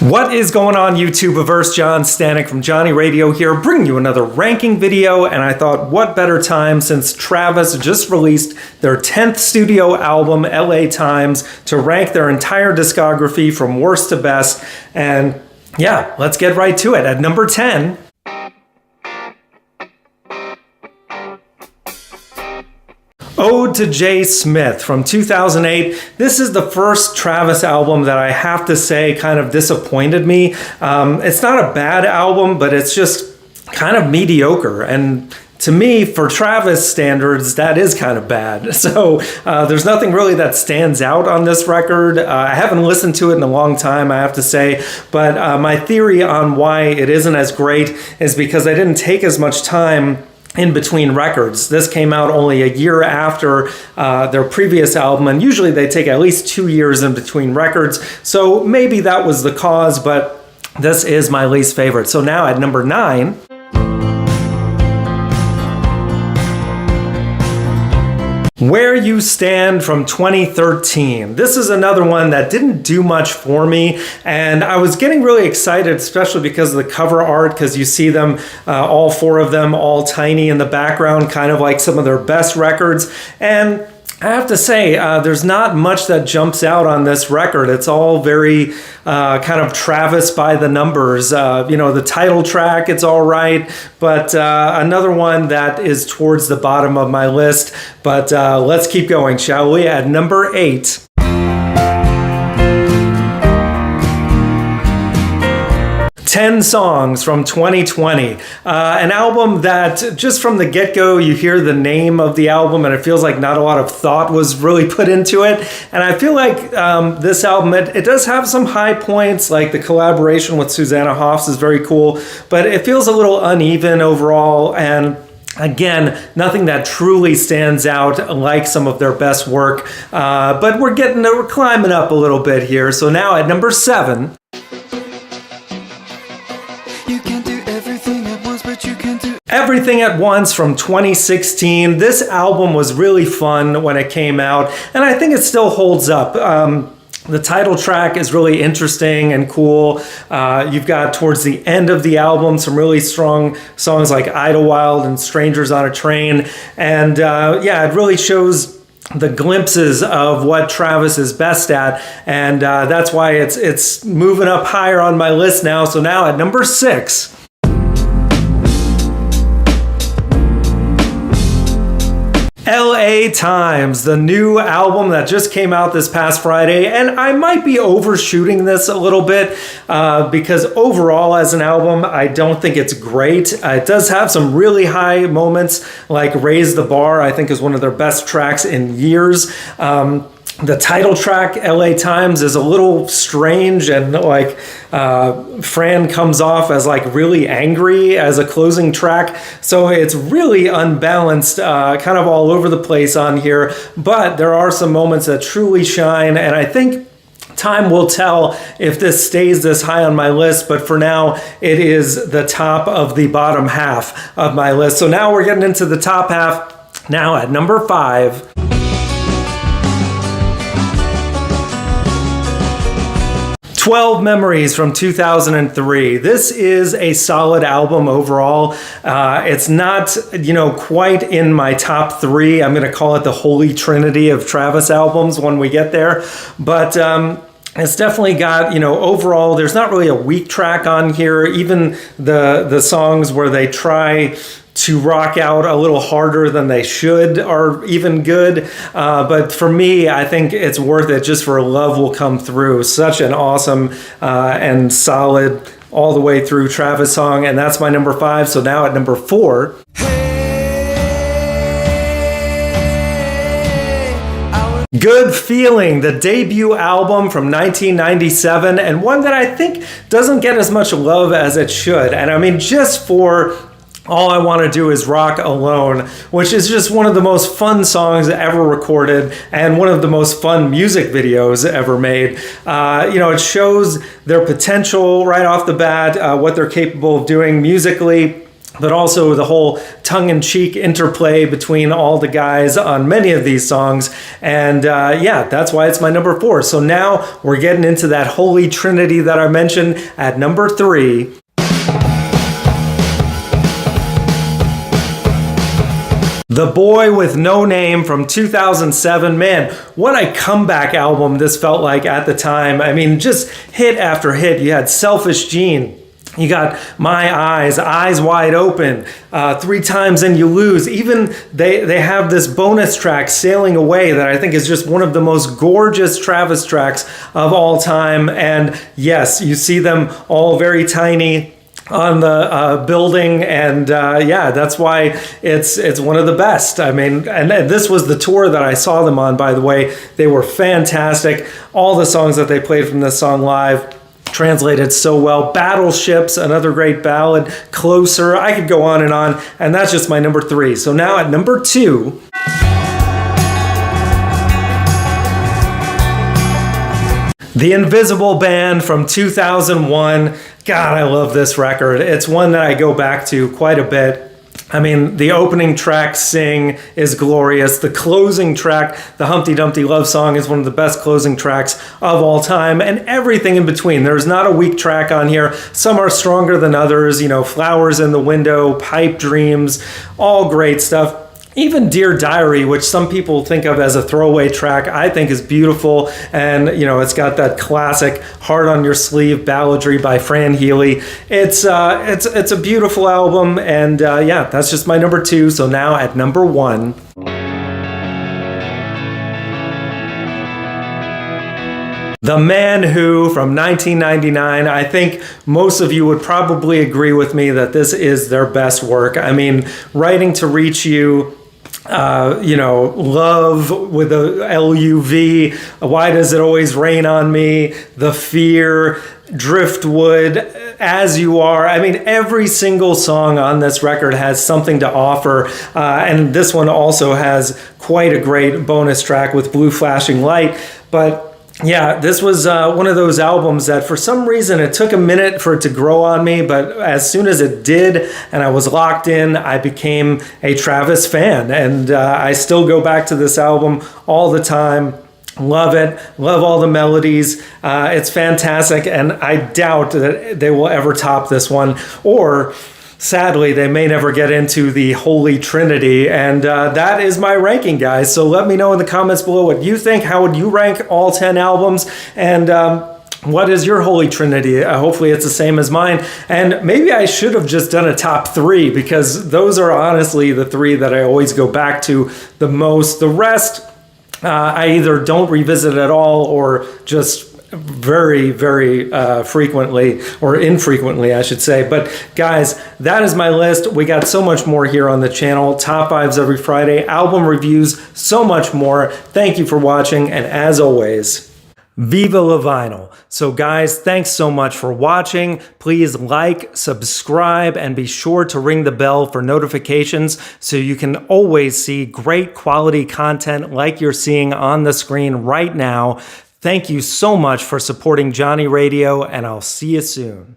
What is going on YouTube-averse? John Stanek from Johnny Radio here, bringing you another ranking video, and I thought what better time since Travis just released their 10th studio album, LA Times, to rank their entire discography from worst to best. And yeah, let's get right to it. At number 10, Ode to J. Smith from 2008. This is the first Travis album that I have to say kind of disappointed me. It's not a bad album, but it's just kind of mediocre. And to me, for Travis standards, that is kind of bad. So there's nothing really that stands out on this record. I haven't listened to it in a long time, I have to say. But my theory on why it isn't as great is because I didn't take as much time in between records. This came out only a year after their previous album, and usually they take at least 2 years in between records. So maybe that was the cause, but this is my least favorite. So now at number 9, Where You Stand from 2013. This is another one that didn't do much for me, and I was getting really excited, especially because of the cover art, because you see them, all four of them, all tiny in the background, kind of like some of their best records. And I have to say, there's not much that jumps out on this record. It's all very kind of Travis by the numbers. The title track, it's all right, but another one that is towards the bottom of my list. But let's keep going, shall we? At number 8. Ten Songs from 2020, an album that just from the get-go you hear the name of the album and it feels like not a lot of thought was really put into it. And I feel like this album, it does have some high points, like the collaboration with Susanna Hoffs is very cool, but it feels a little uneven overall. And again, nothing that truly stands out like some of their best work, but we're climbing up a little bit here. So now at number 7, Everything at Once from 2016. This album was really fun when it came out, and I think it still holds up. The title track is really interesting and cool. You've got towards the end of the album some really strong songs like Idlewild and Strangers on a Train. And it really shows the glimpses of what Travis is best at. And that's why it's moving up higher on my list now. So now at number 6, LA Times, the new album that just came out this past Friday, and I might be overshooting this a little bit because overall as an album, I don't think it's great. It does have some really high moments, like Raise the Bar, I think is one of their best tracks in years. The title track, LA Times, is a little strange, and like Fran comes off as like really angry as a closing track. So it's really unbalanced, kind of all over the place on here. But there are some moments that truly shine, and I think time will tell if this stays this high on my list, but for now, it is the top of the bottom half of my list. So now we're getting into the top half. Now at number 5. 12 Memories from 2003. This is a solid album overall. It's not, quite in my top 3. I'm going to call it the Holy Trinity of Travis albums when we get there. But it's definitely got, overall, there's not really a weak track on here. Even the songs where they try to rock out a little harder than they should are even good. But for me, I think it's worth it just for Love Will Come Through. Such an awesome and solid all the way through Travis song. And that's my number 5. So now at number 4. Good Feeling, the debut album from 1997, and one that I think doesn't get as much love as it should. And I mean, just for All I Want to Do Is Rock Alone, which is just one of the most fun songs ever recorded and one of the most fun music videos ever made. It shows their potential right off the bat, what they're capable of doing musically. but also the whole tongue-in-cheek interplay between all the guys on many of these songs. And yeah, that's why it's my number 4. So now we're getting into that holy trinity that I mentioned at number 3. The Boy with No Name from 2007. Man, what a comeback album this felt like at the time. I mean, just hit after hit. You had Selfish Gene. You got My Eyes, Eyes Wide Open, 3 Times and You Lose. Even they have this bonus track, Sailing Away, that I think is just one of the most gorgeous Travis tracks of all time. And yes, you see them all very tiny on the building, and yeah, that's why it's one of the best. I mean, and this was the tour that I saw them on, by the way. They were fantastic. All the songs that they played from this song live translated so well. Battleships, another great ballad. Closer, I could go on, and that's just my number 3. So now at number 2, The Invisible Band from 2001. God, I love this record. It's one that I go back to quite a bit. I mean, the opening track, Sing, is glorious. The closing track, the Humpty Dumpty Love Song, is one of the best closing tracks of all time, and everything in between. There's not a weak track on here. Some are stronger than others. You know, Flowers in the Window, Pipe Dreams, all great stuff. Even Dear Diary, which some people think of as a throwaway track, I think is beautiful. And, you know, it's got that classic Heart on Your Sleeve balladry by Fran Healy. It's a beautiful album. And yeah, that's just my number 2. So now at number 1. The Man Who from 1999. I think most of you would probably agree with me that this is their best work. I mean, Writing to Reach You, you know, Love with a L-U-V, Why Does It Always Rain on Me, The Fear, Driftwood, As You Are. I mean, every single song on this record has something to offer. And this one also has quite a great bonus track with Blue Flashing Light. But yeah, this was one of those albums that for some reason it took a minute for it to grow on me, but as soon as it did and I was locked in, I became a Travis fan. And I still go back to this album all the time. Love it. Love all the melodies. It's fantastic. And I doubt that they will ever top this one, or sadly, they may never get into the Holy Trinity. And that is my ranking, guys. So let me know in the comments below what you think. How would you rank all 10 albums? And what is your Holy Trinity? Hopefully it's the same as mine. And maybe I should have just done a top 3, because those are honestly the 3 that I always go back to the most. The rest, I either don't revisit at all, or just very, very frequently, or infrequently, I should say. But guys, that is my list. We got so much more here on the channel. Top 5s every Friday, album reviews, so much more. Thank you for watching, and as always, Viva La Vinyl. So guys, thanks so much for watching. Please like, subscribe, and be sure to ring the bell for notifications so you can always see great quality content like you're seeing on the screen right now. Thank you so much for supporting Johnny Radio, and I'll see you soon.